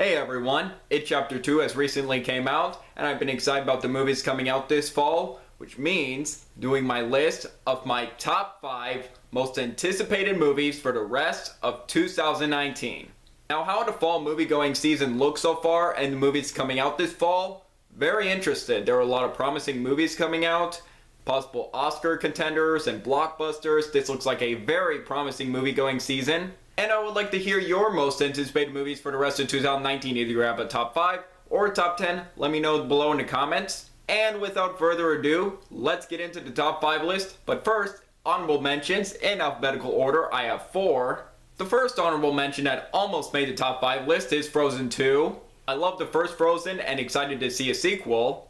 Hey everyone, It Chapter 2 has recently came out, and I've been excited about the movies coming out this fall, which means doing my list of my top 5 most anticipated movies for the rest of 2019. Now, how the fall movie-going season looks so far and the movies coming out this fall? Very interested. There are a lot of promising movies coming out, possible Oscar contenders and blockbusters. This looks like a very promising movie-going season. And I would like to hear your most anticipated movies for the rest of 2019. Either you have a top 5 or a top 10. Let me know below in the comments. And without further ado, let's get into the top 5 list. But first, honorable mentions in alphabetical order. I have 4. The first honorable mention that almost made the top 5 list is Frozen 2. I love the first Frozen and excited to see a sequel.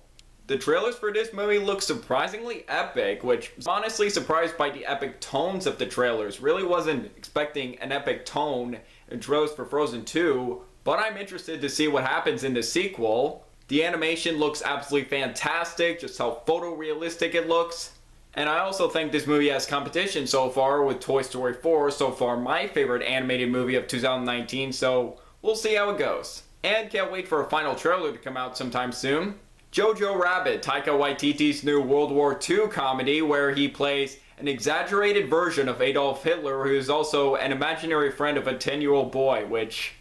The trailers for this movie look surprisingly epic, which I'm honestly surprised by the epic tones of the trailers. Really wasn't expecting an epic tone in trailers for Frozen 2, but I'm interested to see what happens in the sequel. The animation looks absolutely fantastic, just how photorealistic it looks. And I also think this movie has competition so far with Toy Story 4, so far my favorite animated movie of 2019, so we'll see how it goes. And can't wait for a final trailer to come out sometime soon. Jojo Rabbit, Taika Waititi's new World War II comedy where he plays an exaggerated version of Adolf Hitler who is also an imaginary friend of a 10-year-old boy, which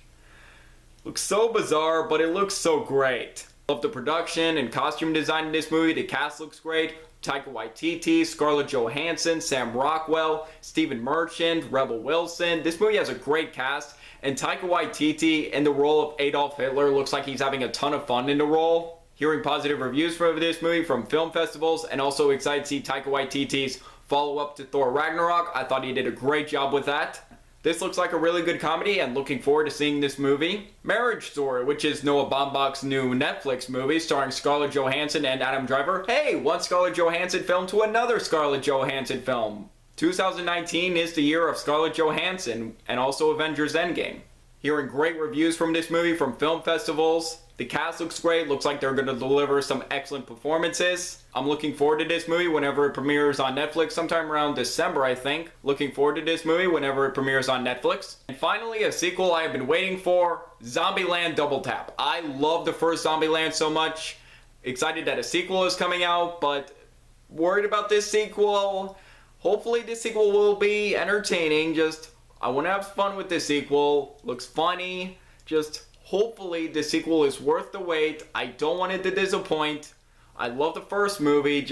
looks so bizarre, but it looks so great. Love the production and costume design in this movie. The cast looks great. Taika Waititi, Scarlett Johansson, Sam Rockwell, Stephen Merchant, Rebel Wilson. This movie has a great cast, and Taika Waititi in the role of Adolf Hitler looks like he's having a ton of fun in the role. Hearing positive reviews for this movie from film festivals, and also excited to see Taika Waititi's follow-up to Thor Ragnarok. I thought he did a great job with that. This looks like a really good comedy, and looking forward to seeing this movie. Marriage Story, which is Noah Baumbach's new Netflix movie starring Scarlett Johansson and Adam Driver. Hey, one Scarlett Johansson film to another Scarlett Johansson film. 2019 is the year of Scarlett Johansson, and also Avengers Endgame. Hearing great reviews from this movie from film festivals. The cast looks great, looks like they're going to deliver some excellent performances. I'm looking forward to this movie whenever it premieres on Netflix, sometime around December I think. Looking forward to this movie whenever it premieres on Netflix. And finally, a sequel I have been waiting for, Zombieland Double Tap. I love the first Zombieland so much. Excited that a sequel is coming out, but worried about this sequel. Hopefully this sequel will be entertaining. I want to have fun with this sequel. Looks funny. Hopefully the sequel is worth the wait. I don't want it to disappoint. I love the first movie.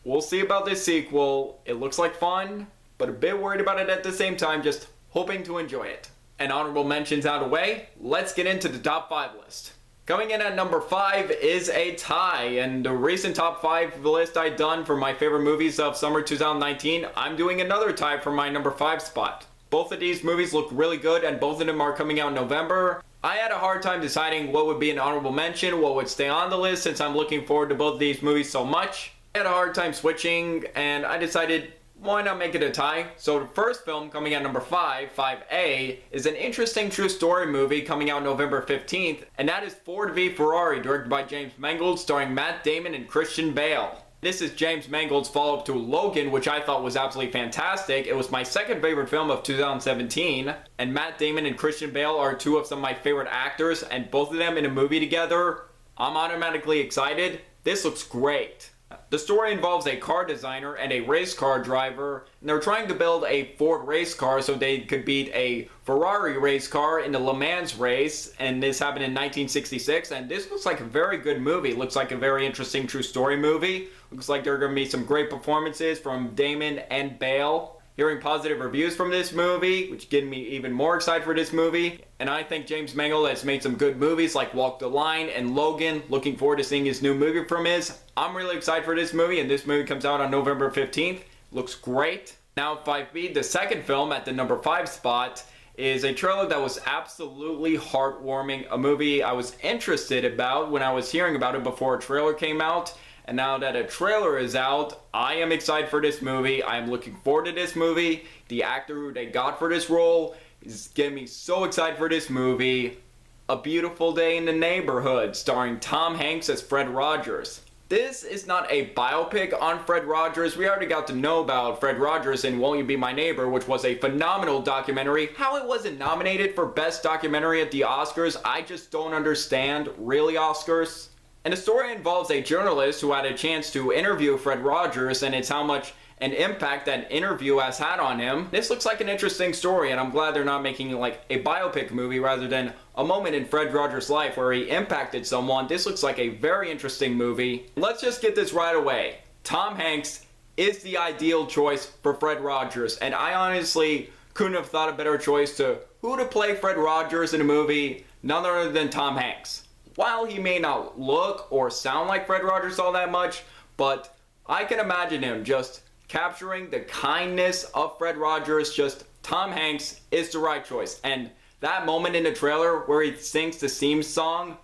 We'll see about this sequel. It looks like fun, but a bit worried about it at the same time. Just hoping to enjoy it. And honorable mentions out of the way, let's get into the top 5 list. Coming in at number 5 is a tie, and the recent top 5 list I've done for my favorite movies of summer 2019, I'm doing another tie for my number 5 spot. Both of these movies look really good, and both of them are coming out in November. I had a hard time deciding what would be an honorable mention, what would stay on the list since I'm looking forward to both of these movies so much. I had a hard time switching, and I decided, why not make it a tie? So the first film coming out number 5, 5A, is an interesting true story movie coming out November 15th, and that is Ford v Ferrari, directed by James Mangold, starring Matt Damon and Christian Bale. This is James Mangold's follow-up to Logan, which I thought was absolutely fantastic. It was my second favorite film of 2017, and Matt Damon and Christian Bale are two of some of my favorite actors, and both of them in a movie together, I'm automatically excited. This looks great. The story involves a car designer and a race car driver, and they're trying to build a Ford race car so they could beat a Ferrari race car in the Le Mans race, and this happened in 1966, and this looks like a very good movie. Looks like a very interesting true story movie. Looks like there are going to be some great performances from Damon and Bale. Hearing positive reviews from this movie, which getting me even more excited for this movie. And I think James Mangold has made some good movies like Walk the Line and Logan. Looking forward to seeing his new movie from his. I'm really excited for this movie, and this movie comes out on November 15th. Looks great. Now 5B, the second film at the number 5 spot, is a trailer that was absolutely heartwarming. A movie I was interested about when I was hearing about it before a trailer came out. And now that a trailer is out, I am excited for this movie. I am looking forward to this movie. The actor who they got for this role is getting me so excited for this movie. A Beautiful Day in the Neighborhood, starring Tom Hanks as Fred Rogers. This is not a biopic on Fred Rogers. We already got to know about Fred Rogers in Won't You Be My Neighbor, which was a phenomenal documentary. How it wasn't nominated for Best Documentary at the Oscars, I just don't understand. Really, Oscars? And the story involves a journalist who had a chance to interview Fred Rogers, and it's how much an impact that interview has had on him. This looks like an interesting story, and I'm glad they're not making like a biopic movie rather than a moment in Fred Rogers' life where he impacted someone. This looks like a very interesting movie. Let's just get this right away. Tom Hanks is the ideal choice for Fred Rogers, and I honestly couldn't have thought a better choice to who to play Fred Rogers in a movie, none other than Tom Hanks. While he may not look or sound like Fred Rogers all that much, but I can imagine him just capturing the kindness of Fred Rogers. Just Tom Hanks is the right choice. And that moment in the trailer where he sings the theme song,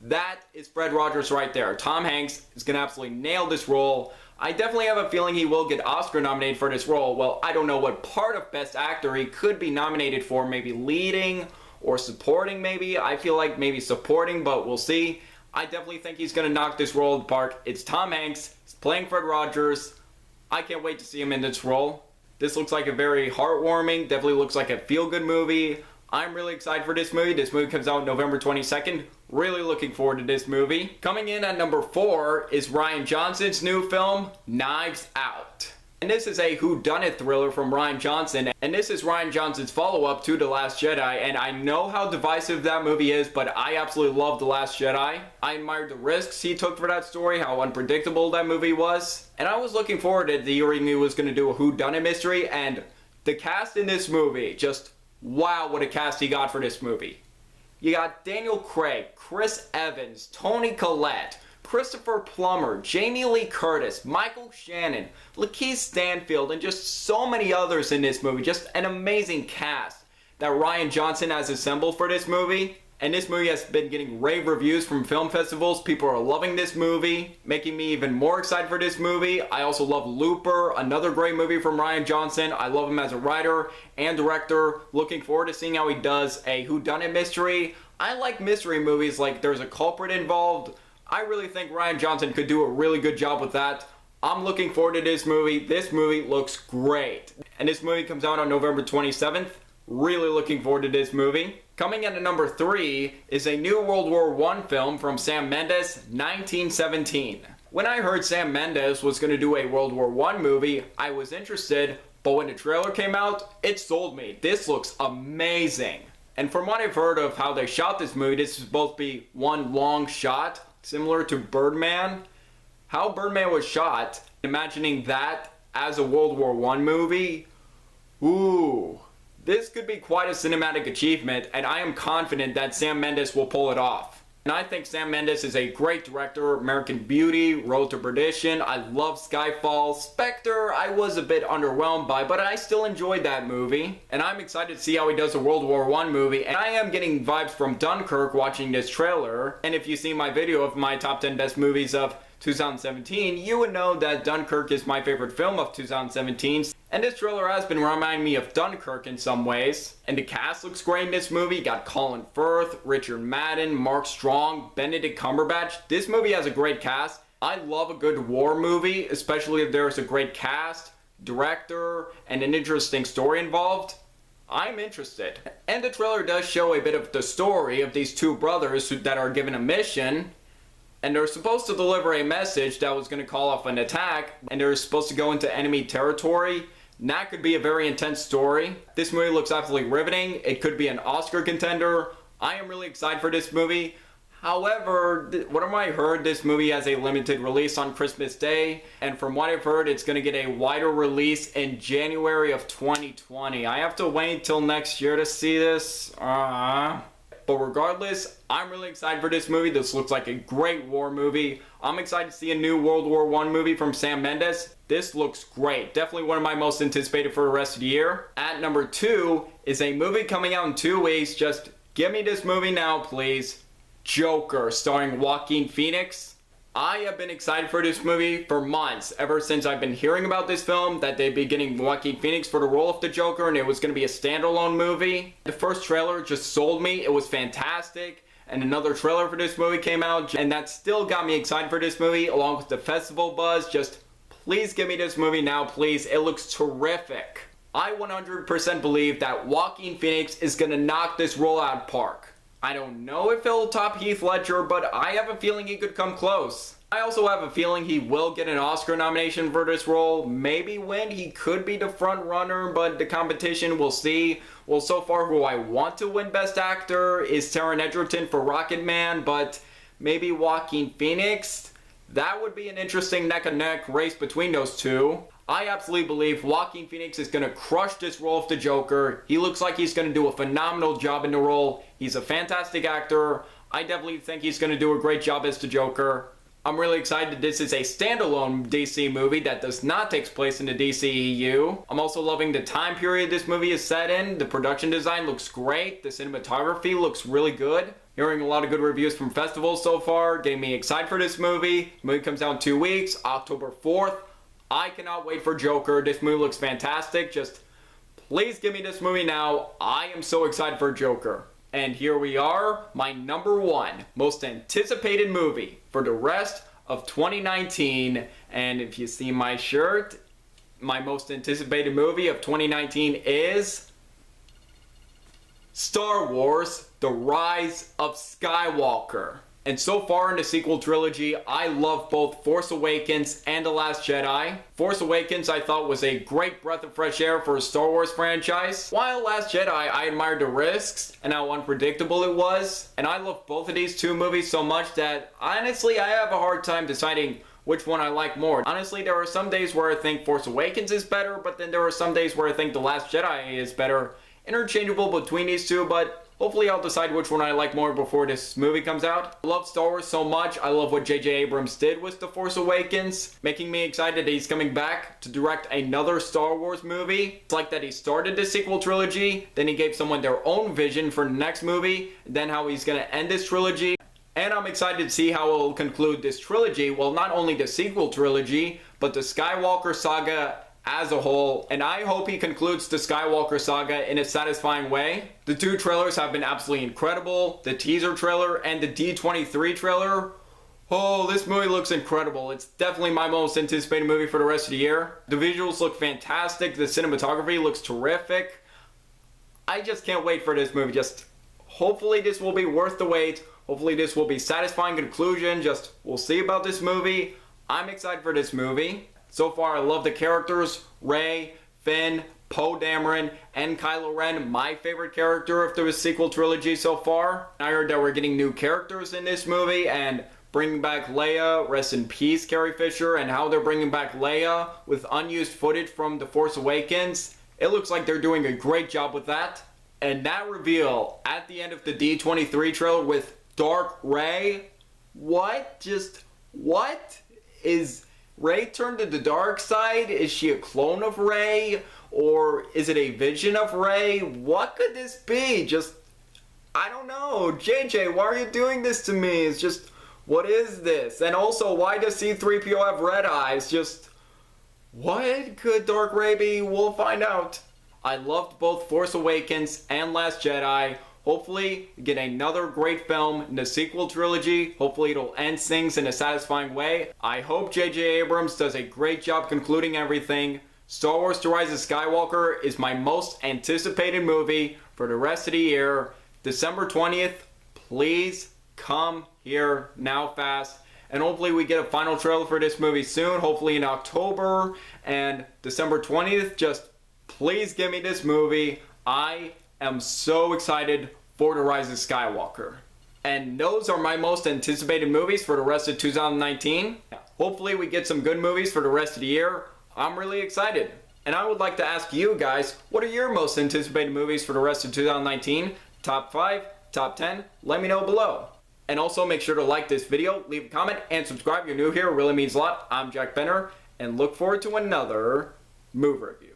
that is Fred Rogers right there. Tom Hanks is going to absolutely nail this role. I definitely have a feeling he will get Oscar nominated for this role. Well, I don't know what part of Best Actor he could be nominated for. Maybe leading or supporting maybe. I feel like maybe supporting, but we'll see. I definitely think he's going to knock this role in the park. It's Tom Hanks. He's playing Fred Rogers. I can't wait to see him in this role. This looks like a very heartwarming, definitely looks like a feel-good movie. I'm really excited for this movie. This movie comes out November 22nd. Really looking forward to this movie. Coming in at number 4 is Rian Johnson's new film, Knives Out. And this is a whodunit thriller from Rian Johnson. And this is Rian Johnson's follow-up to The Last Jedi. And I know how divisive that movie is, but I absolutely love The Last Jedi. I admired the risks he took for that story, how unpredictable that movie was. And I was looking forward to the hearing he was going to do a whodunit mystery. And the cast in this movie, just wow, what a cast he got for this movie. You got Daniel Craig, Chris Evans, Toni Collette, Christopher Plummer, Jamie Lee Curtis, Michael Shannon, Lakeith Stanfield, and just so many others in this movie. Just an amazing cast that Rian Johnson has assembled for this movie. And this movie has been getting rave reviews from film festivals. People are loving this movie, making me even more excited for this movie. I also love Looper, another great movie from Rian Johnson. I love him as a writer and director. Looking forward to seeing how he does a whodunit mystery. I like mystery movies like there's a culprit involved. I really think Rian Johnson could do a really good job with that. I'm looking forward to this movie. This movie looks great. And this movie comes out on November 27th. Really looking forward to this movie. Coming in at number 3 is a new World War I film from Sam Mendes, 1917. When I heard Sam Mendes was going to do a World War I movie, I was interested, but when the trailer came out, it sold me. This looks amazing. And from what I've heard of how they shot this movie, this is supposed to be one long shot, similar to Birdman. How Birdman was shot, imagining that as a World War I movie, ooh. This could be quite a cinematic achievement, and I am confident that Sam Mendes will pull it off. And I think Sam Mendes is a great director. American Beauty, Road to Perdition, I love Skyfall. Spectre, I was a bit underwhelmed by, but I still enjoyed that movie. And I'm excited to see how he does a World War I movie. And I am getting vibes from Dunkirk watching this trailer. And if you see my video of my top 10 best movies of 2017, you would know that Dunkirk is my favorite film of 2017. And this trailer has been reminding me of Dunkirk in some ways. And the cast looks great in this movie. You got Colin Firth, Richard Madden, Mark Strong, Benedict Cumberbatch. This movie has a great cast. I love a good war movie, especially if there's a great cast, director, and an interesting story involved. I'm interested. And the trailer does show a bit of the story of these two brothers that are given a mission. And they're supposed to deliver a message that was going to call off an attack. And they're supposed to go into enemy territory. And that could be a very intense story. This movie looks absolutely riveting. It could be an Oscar contender. I am really excited for this movie. However, what I heard, this movie has a limited release on Christmas Day. And from what I've heard, it's going to get a wider release in January of 2020. I have to wait till next year to see this. But regardless, I'm really excited for this movie. This looks like a great war movie. I'm excited to see a new World War I movie from Sam Mendes. This looks great. Definitely one of my most anticipated for the rest of the year. At number 2 is a movie coming out in 2 weeks. Just give me this movie now, please. Joker, starring Joaquin Phoenix. I have been excited for this movie for months, ever since I've been hearing about this film, that they'd be getting Joaquin Phoenix for the role of the Joker, and it was going to be a standalone movie. The first trailer just sold me. It was fantastic, and another trailer for this movie came out, and that still got me excited for this movie, along with the festival buzz. Just please give me this movie now, please. It looks terrific. I 100% believe that Joaquin Phoenix is gonna knock this role out of the park. I don't know if he'll top Heath Ledger, but I have a feeling he could come close. I also have a feeling he will get an Oscar nomination for this role. Maybe win. He could be the front runner, but the competition, we'll see. Well, so far who I want to win Best Actor is Taron Egerton for Rocketman, but maybe Joaquin Phoenix? That would be an interesting neck-and-neck race between those two. I absolutely believe Joaquin Phoenix is going to crush this role of the Joker. He looks like he's going to do a phenomenal job in the role. He's a fantastic actor. I definitely think he's going to do a great job as the Joker. I'm really excited that this is a standalone DC movie that does not take place in the DCEU. I'm also loving the time period this movie is set in. The production design looks great. The cinematography looks really good. Hearing a lot of good reviews from festivals so far, getting me excited for this movie. The movie comes out in 2 weeks, October 4th. I cannot wait for Joker. This movie looks fantastic. Just please give me this movie now. I am so excited for Joker. And here we are, my number one most anticipated movie for the rest of 2019. And if you see my shirt, my most anticipated movie of 2019 is Star Wars: The Rise of Skywalker. And so far in the sequel trilogy, I love both Force Awakens and The Last Jedi. Force Awakens I thought was a great breath of fresh air for a Star Wars franchise, while Last Jedi I admired the risks and how unpredictable it was. And I love both of these two movies so much that honestly I have a hard time deciding which one I like more. Honestly, there are some days where I think Force Awakens is better, but then there are some days where I think The Last Jedi is better. Interchangeable between these two, but hopefully I'll decide which one I like more before this movie comes out. I love Star Wars so much. I love what J.J. Abrams did with The Force Awakens, making me excited that he's coming back to direct another Star Wars movie. It's like that he started the sequel trilogy, then he gave someone their own vision for the next movie, then how he's gonna end this trilogy. And I'm excited to see how it will conclude this trilogy. Well, not only the sequel trilogy, but the Skywalker saga as a whole, and I hope he concludes the Skywalker saga in a satisfying way. The two trailers have been absolutely incredible. The teaser trailer and the D23 trailer. Oh, this movie looks incredible. It's definitely my most anticipated movie for the rest of the year. The visuals look fantastic. The cinematography looks terrific. I just can't wait for this movie. Just hopefully this will be worth the wait. Hopefully this will be satisfying conclusion. Just we'll see about this movie. I'm excited for this movie. So far, I love the characters, Rey, Finn, Poe Dameron, and Kylo Ren, my favorite character of the sequel trilogy so far. I heard that we're getting new characters in this movie, and bringing back Leia, rest in peace Carrie Fisher, and how they're bringing back Leia with unused footage from The Force Awakens. It looks like they're doing a great job with that. And that reveal at the end of the D23 trailer with Dark Rey, what? Just, what? Is Rey turned to the dark side? Is she a clone of Rey? Or is it a vision of Rey? What could this be? Just, I don't know. JJ, why are you doing this to me? It's just, what is this? And also, why does C-3PO have red eyes? Just, what could Dark Rey be? We'll find out. I loved both Force Awakens and Last Jedi. Hopefully, get another great film in the sequel trilogy. Hopefully, it'll end things in a satisfying way. I hope J.J. Abrams does a great job concluding everything. Star Wars: The Rise of Skywalker is my most anticipated movie for the rest of the year. December 20th, please come here now fast. And hopefully we get a final trailer for this movie soon. Hopefully in October. And December 20th, just please give me this movie. I am so excited for The Rise of Skywalker. And those are my most anticipated movies for the rest of 2019. Hopefully we get some good movies for the rest of the year. I'm really excited. And I would like to ask you guys, what are your most anticipated movies for the rest of 2019? Top 5, top 10, let me know below. And also make sure to like this video, leave a comment, and subscribe if you're new here. It really means a lot. I'm Jack Benner, and look forward to another movie review.